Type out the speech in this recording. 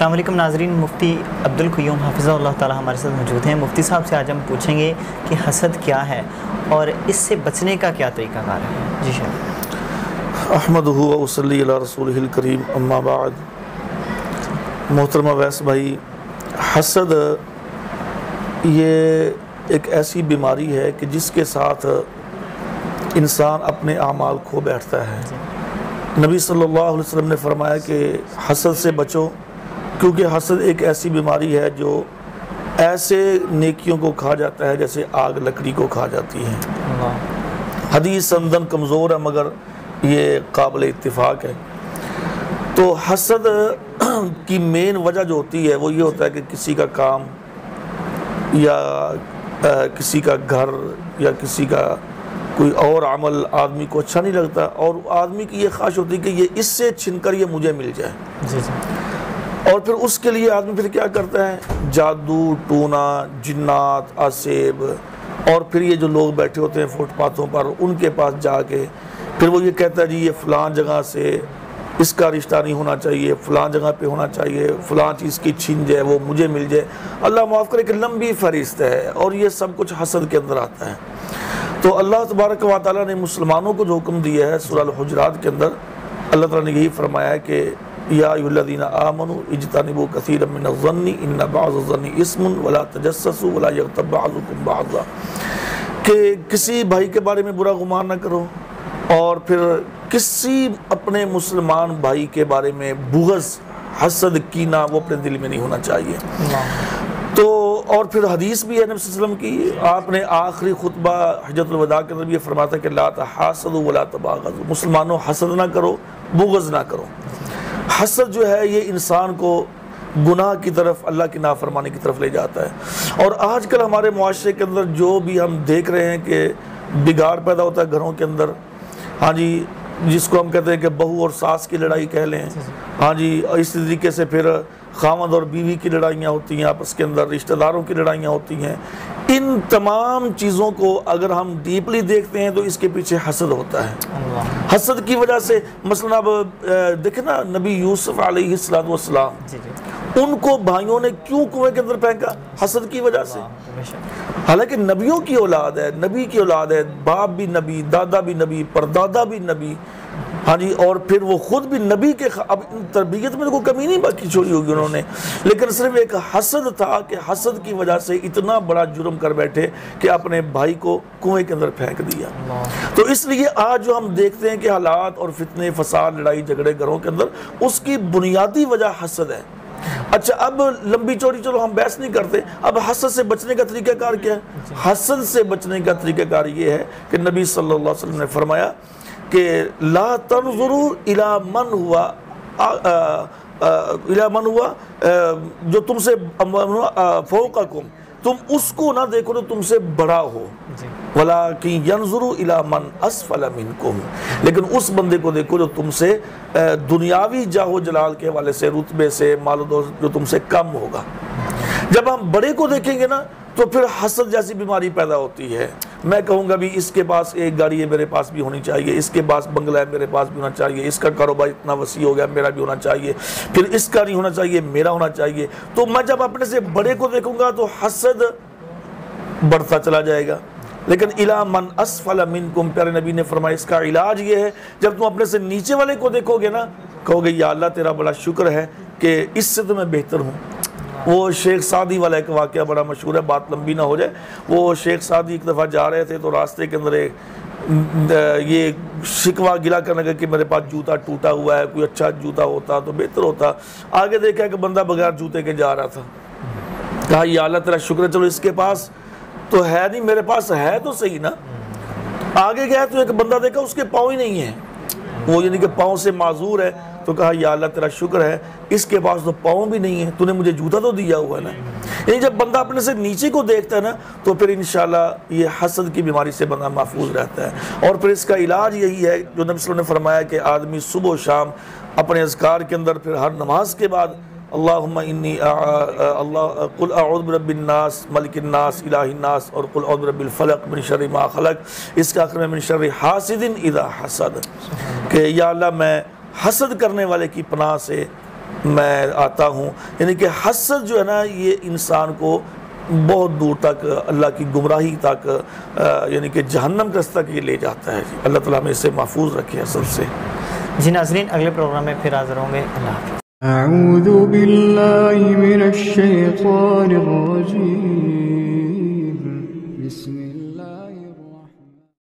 السلام علیکم ناظرین، مفتی عبدالقیوم حافظہ اللہ تعالی ہمارے ساتھ موجود ہیں۔ مفتی صاحب سے آج ہم پوچھیں گے کہ حسد کیا ہے اور اس سے بچنے کا کیا طریقہ کار ہے۔ جی شاہ احمدہ و صلی علی رسولہ الکریم، اما بعد۔ محترم اویس بھائی، حسد یہ ایک ایسی بیماری ہے کہ جس کے ساتھ انسان اپنے اعمال کھو بیٹھتا ہے۔ نبی صلی اللہ علیہ وسلم نے فرمایا کہ حسد سے بچو، کیونکہ حسد ایک ایسی بیماری ہے جو ایسے نیکیوں کو کھا جاتا ہے جیسے آگ لکڑی کو کھا جاتی ہے۔ حدیث سندن کمزور ہے مگر یہ قابل اتفاق ہے۔ تو حسد کی مین وجہ جو ہوتی ہے وہ یہ ہوتا ہے کہ کسی کا کام یا کسی کا گھر یا کسی کا کوئی اور عمل آدمی کو اچھا نہیں لگتا، اور آدمی کی یہ خواہش ہوتی ہے کہ یہ اس سے چھن کر یہ مجھے مل جائے۔ اور پھر اس کے لیے آدمی پھر کیا کرتا ہے؟ جادو ٹونا، جنات، آسیب، اور پھر یہ جو لوگ بیٹھے ہوتے ہیں فٹ پاتھوں پر ان کے پاس جا کے پھر وہ یہ کہتا ہے جی یہ فلاں جگہ سے اس کا رشتہ نہیں ہونا چاہیے، فلاں جگہ پہ ہونا چاہیے، فلاں چیز کی چھن جائے وہ مجھے مل جائے۔ اللہ معاف کرے کہ لمبی فہرست ہے، اور یہ سب کچھ حسد کے اندر آتا ہے۔ تو اللہ تبارک و تعالیٰ نے مسلمانوں کو جو حکم دیا ہے سورہ الحجرات کے اندر، اللہ تعالیٰ نے یہی فرمایا ہے کہ یا ایھا الذین آمنوا اجتنبوا کثیرا من الظن ان بعض الظن اسم ولا تجسسوا ولا یغتب بعضکم بعضا، کہ کسی بھائی کے بارے میں برا گمان نہ کرو، اور پھر کسی اپنے مسلمان بھائی کے بارے میں بغض، حسد، کینہ وہ اپنے دل میں نہیں ہونا چاہیے۔ تو اور پھر حدیث بھی ہے نبی صلی اللہ علیہ وسلم کی، آپ نے آخری خطبہ حجۃ الوداع کے اندر یہ فرمایا تھا کہ لا تحاسدوا ولا تباغضوا، مسلمانوں حسد نہ کرو، بغض نہ کرو۔ حسد جو ہے یہ انسان کو گناہ کی طرف، اللہ کی نافرمانی کی طرف لے جاتا ہے۔ اور آج کل ہمارے معاشرے کے اندر جو بھی ہم دیکھ رہے ہیں کہ بگاڑ پیدا ہوتا ہے گھروں کے اندر، ہاں جی، جس کو ہم کہتے ہیں کہ بہو اور ساس کی لڑائی کہہ لیں، ہاں جی، اسی طریقے سے پھر خاوند اور بیوی کی لڑائیاں ہوتی ہیں آپس کے اندر، رشتہ داروں کی لڑائیاں ہوتی ہیں۔ ان تمام چیزوں کو اگر ہم ڈیپلی دیکھتے ہیں تو اس کے پیچھے حسد ہوتا ہے۔ حسد کی وجہ سے مثلا اب دیکھیں نا، نبی یوسف علیہ السلام، ان کو بھائیوں نے کیوں کنویں کے اندر پھینکا؟ حسد کی وجہ سے۔ حالانکہ نبیوں کی اولاد ہے، نبی کی اولاد ہے، باپ بھی نبی، دادا بھی نبی، پردادا بھی نبی، ہاں جی، اور پھر وہ خود بھی نبی کے اب تربیت میں کوئی کمی نہیں باقی چھوڑی ہوگی انہوں نے، لیکن صرف ایک حسد تھا کہ حسد کی وجہ سے اتنا بڑا جرم کر بیٹھے کہ اپنے بھائی کو کنویں کے اندر پھینک دیا۔ تو اس لیے آج جو ہم دیکھتے ہیں کہ حالات اور فتنے، فساد، لڑائی جھگڑے گھروں کے اندر، اس کی بنیادی وجہ حسد ہے۔ اچھا، اب لمبی چوڑی چلو ہم بحث نہیں کرتے، اب حسد سے بچنے کا طریقہ کار کیا ہے؟ حسد سے بچنے کا طریقہ کار یہ ہے کہ نبی صلی اللہ علیہ وسلم نے فرمایا کہ لا تنظروا الی من ہوا جو تم سے فوقکم، تم اس کو نہ دیکھو جو تم سے بڑا ہو، وَلَكِنْ يَنْظُرُوا إِلَى مَنْ أَسْفَلَ مِنْكُمْ، لیکن اس بندے کو دیکھو جو تم سے دنیاوی جاہ و جلال کے حوالے سے، رتبے سے، مال و دولت جو تم سے کم ہوگا۔ جب ہم بڑے کو دیکھیں گے نا تو پھر حسد جیسی بیماری پیدا ہوتی ہے۔ میں کہوں گا بھی اس کے پاس ایک گاڑی ہے، میرے پاس بھی ہونی چاہیے، اس کے پاس بنگلہ ہے، میرے پاس بھی ہونا چاہیے، اس کا کاروبار اتنا وسیع ہو گیا، میرا بھی ہونا چاہیے، پھر اس کا نہیں ہونا چاہیے، میرا ہونا چاہیے۔ تو میں جب اپنے سے بڑے کو دیکھوں گا تو حسد بڑھتا چلا جائے گا۔ لیکن اِلیٰ مَنْ أَسْفَلَ مِنْكُمْ، پیارے نبی نے فرمایا اس کا علاج یہ ہے، جب تم اپنے سے نیچے والے کو دیکھو گے نا، کہو گے یا اللہ تیرا بڑا شکر ہے کہ اس سے تو میں بہتر ہوں۔ وہ شیخ سعدی والا ایک واقعہ بڑا مشہور ہے، بات لمبی نہ ہو جائے۔ وہ شیخ سعدی ایک دفعہ جا رہے تھے تو راستے کے اندر یہ شکوہ گلا کرنے لگا کہ میرے پاس جوتا ٹوٹا ہوا ہے، کوئی اچھا جوتا ہوتا تو بہتر ہوتا۔ آگے دیکھا کہ بندہ بغیر جوتے کے جا رہا تھا، کہا یا اللہ تیرا شکر ہے، چلو اس کے پاس تو ہے نہیں، میرے پاس ہے تو صحیح نا۔ آگے گیا تو ایک بندہ دیکھا اس کے پاؤں ہی نہیں ہیں، وہ یعنی کہ پاؤں سے معذور ہے، تو کہا یا اللہ تیرا شکر ہے، اس کے پاس تو پاؤں بھی نہیں ہے، تو نے مجھے جوتا تو دیا ہوا ہے نا۔ یعنی جب بندہ اپنے سے نیچے کو دیکھتا ہے نا تو پھر انشاءاللہ یہ حسد کی بیماری سے بندہ محفوظ رہتا ہے۔ اور پھر اس کا علاج یہی ہے جو نبی صلی اللہ علیہ وسلم نے فرمایا کہ آدمی صبح و شام اپنے اذکار کے اندر، پھر ہر نماز کے بعد اللہم انی قل اعوذ برب الناس ملک الناس الہ الناس، اور قل اعوذ برب الفلق من شر ما خلق، اس کا آخر میں من شر حاسد اذا حسد، کہ یا اللہ میں حسد کرنے والے کی پناہ سے میں آتا ہوں. یعنی کہ حسد جو ہے نا یہ انسان کو بہت دور تک اللہ کی گمراہی تک یعنی کہ جہنم کے راستے تک یہ لے جاتا ہے. اللہ تعالیٰ ہمیں اس سے محفوظ رکھے حسد سے. جی ناظرین اگلے پروگرام میں پھر حاضر ہوں گے. اللہ حافظ. اعوذ باللہ من الشیطان الرجیم.